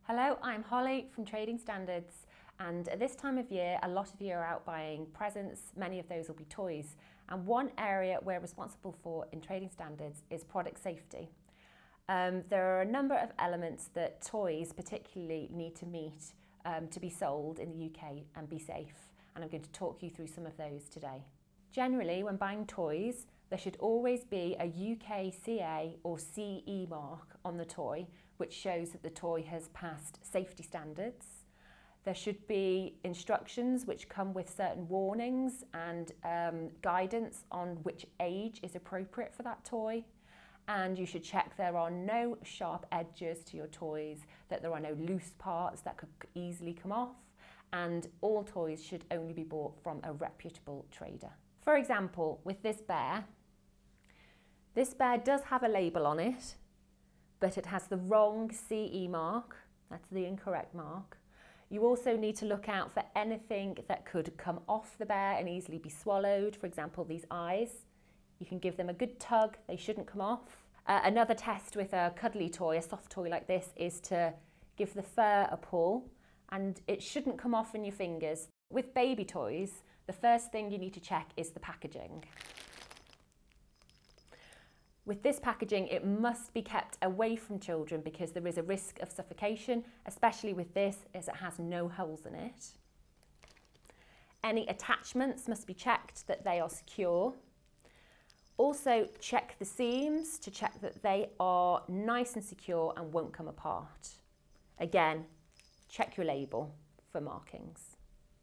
Hello, I'm Holly from Trading Standards, and at this time of year a lot of you are out buying presents. Many of those will be toys, and one area we're responsible for in Trading Standards is product safety. There are a number of elements that toys particularly need to meet to be sold in the UK and be safe, and I'm going to talk you through some of those today. Generally, when buying toys, there should always be a UKCA or CE mark on the toy, which shows that the toy has passed safety standards. There should be instructions which come with certain warnings and guidance on which age is appropriate for that toy. And you should check there are no sharp edges to your toys, that there are no loose parts that could easily come off, and all toys should only be bought from a reputable trader. For example, with this bear does have a label on it, but it has the wrong CE mark. That's the incorrect mark. You also need to look out for anything that could come off the bear and easily be swallowed. For example, these eyes. You can give them a good tug, they shouldn't come off. Another test with a cuddly toy, a soft toy like this, is to give the fur a pull, and it shouldn't come off in your fingers. With baby toys, the first thing you need to check is the packaging. With this packaging, it must be kept away from children because there is a risk of suffocation, especially with this, as it has no holes in it. Any attachments must be checked that they are secure. Also, check the seams to check that they are nice and secure and won't come apart. Again, check your label for markings.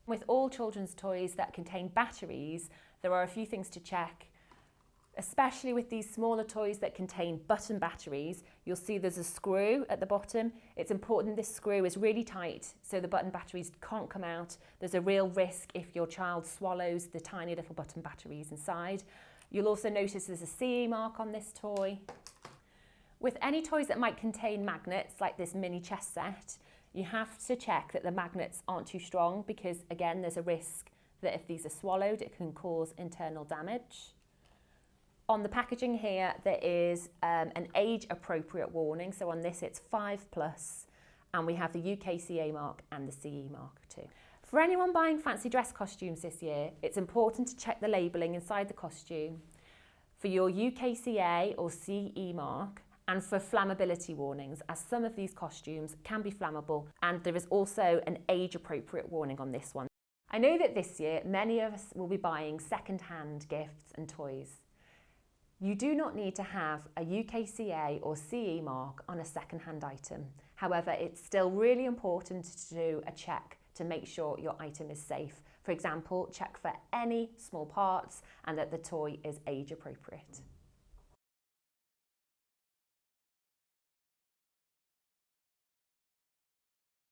With all children's toys that contain batteries, there are a few things to check. Especially with these smaller toys that contain button batteries, you'll see there's a screw at the bottom. It's important this screw is really tight so the button batteries can't come out. There's a real risk if your child swallows the tiny little button batteries inside. You'll also notice there's a CE mark on this toy. With any toys that might contain magnets, like this mini chess set, you have to check that the magnets aren't too strong because, again, there's a risk that if these are swallowed, it can cause internal damage. On the packaging here, there is an age-appropriate warning. So on this, it's 5+, and we have the UKCA mark and the CE mark too. For anyone buying fancy dress costumes this year, it's important to check the labelling inside the costume for your UKCA or CE mark and for flammability warnings, as some of these costumes can be flammable, and there is also an age-appropriate warning on this one. I know that this year, many of us will be buying second-hand gifts and toys. You do not need to have a UKCA or CE mark on a second-hand item. However, it's still really important to do a check to make sure your item is safe. For example, check for any small parts and that the toy is age appropriate.